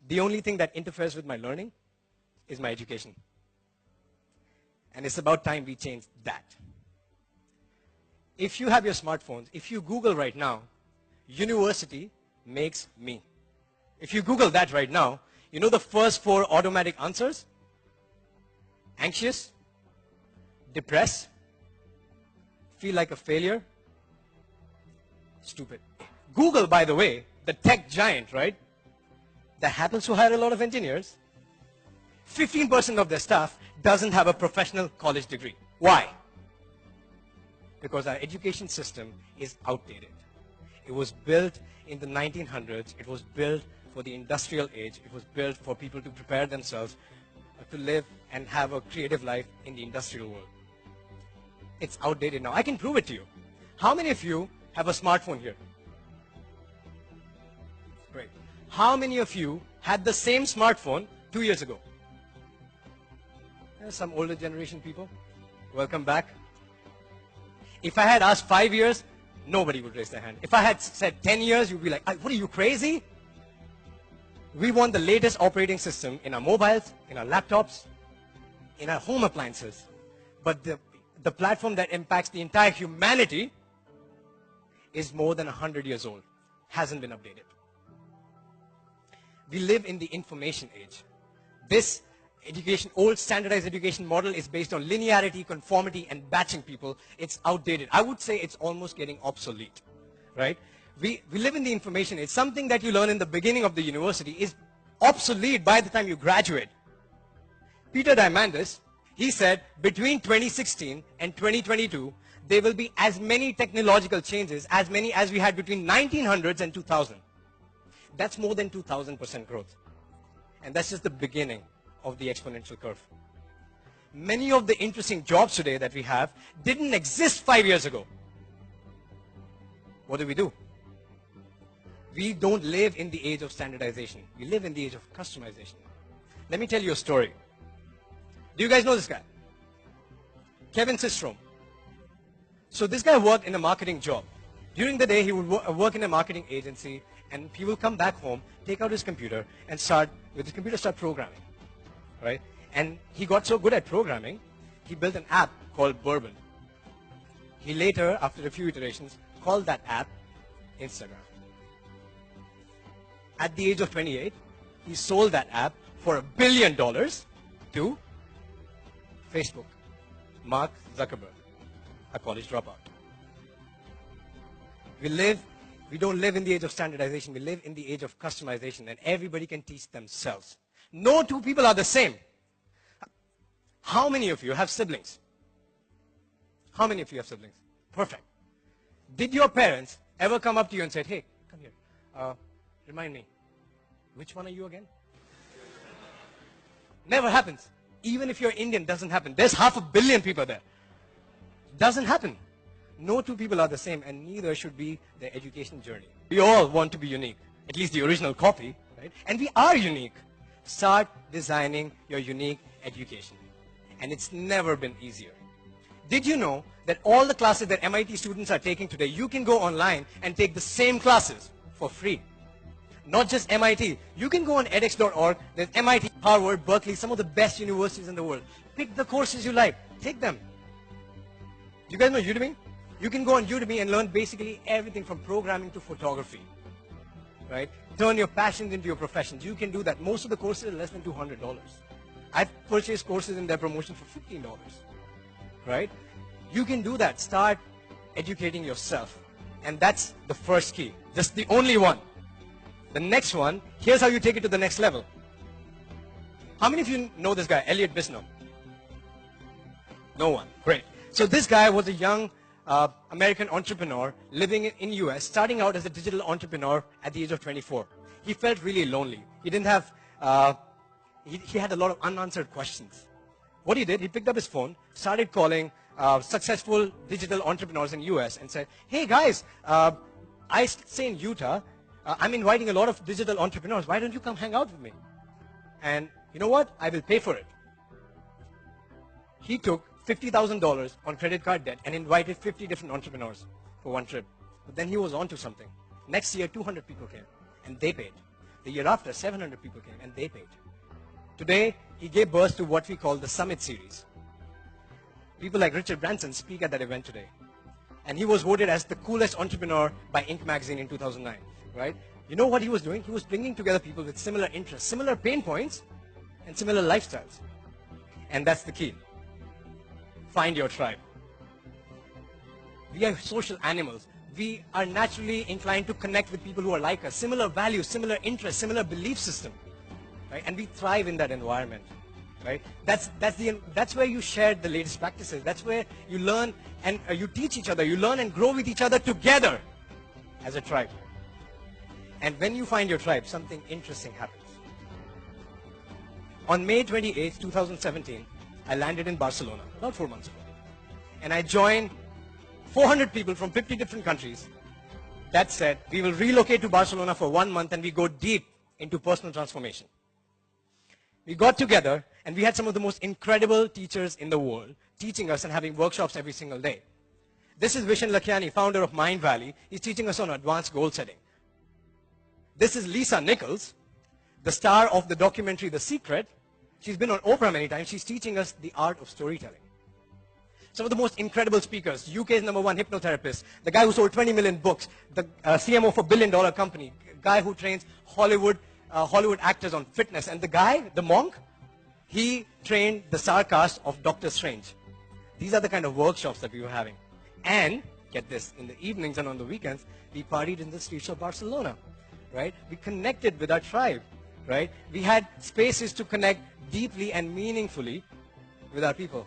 The only thing that interferes with my learning is my education. And it's about time we change that. If you have your smartphones, if you Google right now, university makes me. If you Google that right now, you know the first 4 automatic answers? Anxious, depressed, feel like a failure, stupid. Google, by the way, the tech giant, right, that happens to hire a lot of engineers, 15% of their staff doesn't have a professional college degree. Why? Because our education system is outdated. It was built in the 1900s. It was built for the industrial age. It was built for people to prepare themselves to live and have a creative life in the industrial world. It's outdated now. I can prove it to you. How many of you have a smartphone here? Great. How many of you had the same smartphone 2 years ago? There's some older generation people. Welcome back. If I had asked 5 years, nobody would raise their hand. If I had said 10 years, you'd be like, what are you, crazy? We want the latest operating system in our mobiles, in our laptops, in our home appliances. But the platform that impacts the entire humanity is more than 100 years old, hasn't been updated. We live in the information age. This old standardized education model is based on linearity, conformity, and batching people. It's outdated. I would say it's almost getting obsolete, right? We live in the information age. Something that you learn in the beginning of the university is obsolete by the time you graduate. Peter Diamandis, he said between 2016 and 2022, there will be as many technological changes, as many as we had between 1900s and 2000. That's more than 2,000% growth. And that's just the beginning of the exponential curve. Many of the interesting jobs today that we have didn't exist 5 years ago. What do? We don't live in the age of standardization. We live in the age of customization. Let me tell you a story. Do you guys know this guy? Kevin Systrom. So this guy worked in a marketing job. During the day, he would work in a marketing agency, and he will come back home, take out his computer, and start programming, right? And he got so good at programming, he built an app called Bourbon. He later, after a few iterations, called that app Instagram. At the age of 28, he sold that app for $1 billion to Facebook. Mark Zuckerberg, a college dropout. We don't live in the age of standardization. We live in the age of customization, and everybody can teach themselves. No two people are the same. How many of you have siblings? How many of you have siblings? Perfect. Did your parents ever come up to you and said, hey, come here, remind me, which one are you again? Never happens. Even if you're Indian, doesn't happen. There's 500 million people there. Doesn't happen. No two people are the same, and neither should be their education journey. We all want to be unique, at least the original copy, right? And we are unique. Start designing your unique education. And it's never been easier. Did you know that all the classes that MIT students are taking today, you can go online and take the same classes for free? Not just MIT. You can go on edX.org. There's MIT, Harvard, Berkeley, some of the best universities in the world. Pick the courses you like. Take them. Do you guys know Udemy? You can go on Udemy and learn basically everything from programming to photography, right? Turn your passions into your professions. You can do that. Most of the courses are less than $200. I've purchased courses in their promotion for $15, right? You can do that. Start educating yourself. And that's the first key. Just the only one. The next one, here's how you take it to the next level. How many of you know this guy, Elliot Bisnow? No one. Great. So this guy was a young American entrepreneur living in US, starting out as a digital entrepreneur at the age of 24. He felt really lonely. He didn't have, he had a lot of unanswered questions. What he did, he picked up his phone, started calling successful digital entrepreneurs in US and said, hey guys, I stay in Utah. I'm inviting a lot of digital entrepreneurs. Why don't you come hang out with me? And you know what? I will pay for it. He took $50,000 on credit card debt and invited 50 different entrepreneurs for one trip. But then he was on to something. Next year, 200 people came, and they paid. The year after, 700 people came and they paid. Today, he gave birth to what we call the Summit Series. People like Richard Branson speak at that event today. And he was voted as the coolest entrepreneur by Inc. magazine in 2009, right? You know what he was doing? He was bringing together people with similar interests, similar pain points, and similar lifestyles. And that's the key. Find your tribe. We are social animals. We are naturally inclined to connect with people who are like us, similar values, similar interests, similar belief system, right? And we thrive in that environment, right? That's where you share the latest practices. That's where you learn and you teach each other. You learn and grow with each other together as a tribe. And when you find your tribe, something interesting happens. On May 28, 2017, I landed in Barcelona about 4 months ago. And I joined 400 people from 50 different countries. That said, we will relocate to Barcelona for 1 month and we go deep into personal transformation. We got together and we had some of the most incredible teachers in the world teaching us and having workshops every single day. This is Vishen Lakhiani, founder of Mind Valley. He's teaching us on advanced goal setting. This is Lisa Nichols, the star of the documentary The Secret. She's been on Oprah many times. She's teaching us the art of storytelling. Some of the most incredible speakers, UK's #1 hypnotherapist, the guy who sold 20 million books, the CMO for a billion-dollar company, guy who trains Hollywood actors on fitness, and the guy, the monk, he trained the star cast of Doctor Strange. These are the kind of workshops that we were having. And, get this, in the evenings and on the weekends, we partied in the streets of Barcelona, right? We connected with our tribe, right? We had spaces to connect deeply and meaningfully with our people.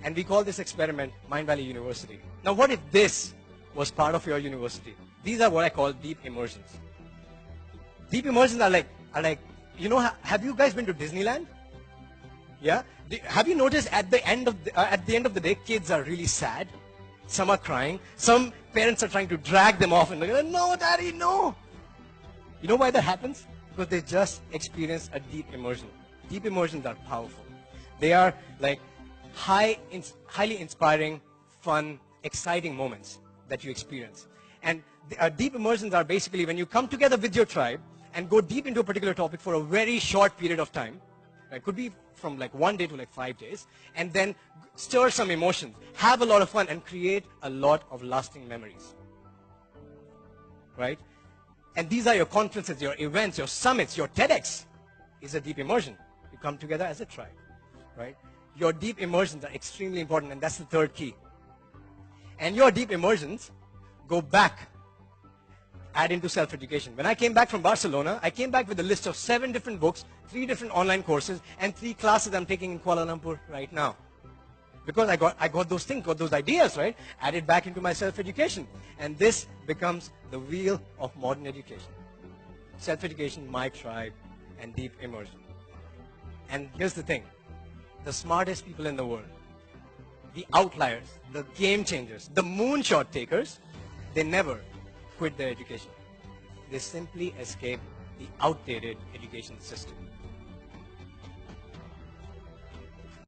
And we call this experiment Mind Valley University. Now, what if this was part of your university? These are what I call deep immersions. Deep immersions are like, you know, have you guys been to Disneyland? Yeah? Have you noticed at the end of the day, kids are really sad? Some are crying. Some parents are trying to drag them off and they're like, no, daddy, no. You know why that happens? Because they just experienced a deep immersion. Deep immersions are powerful. They are like highly inspiring, fun, exciting moments that you experience. And deep immersions are basically when you come together with your tribe and go deep into a particular topic for a very short period of time. It could be from like 1 day to like 5 days, and then stir some emotions, have a lot of fun, and create a lot of lasting memories. Right? And these are your conferences, your events, your summits, your TEDx is a deep immersion. You come together as a tribe. Right? Your deep immersions are extremely important, and that's the third key. And your deep immersions go back, add into self-education. When I came back from Barcelona, I came back with a list of 7 different books, 3 different online courses, and 3 classes I'm taking in Kuala Lumpur right now. Because I got those things, got those ideas, right? Added back into my self-education. And this becomes the wheel of modern education. Self-education, my tribe, and deep immersion. And here's the thing. The smartest people in the world, the outliers, the game changers, the moonshot takers, they never quit their education. They simply escape the outdated education system.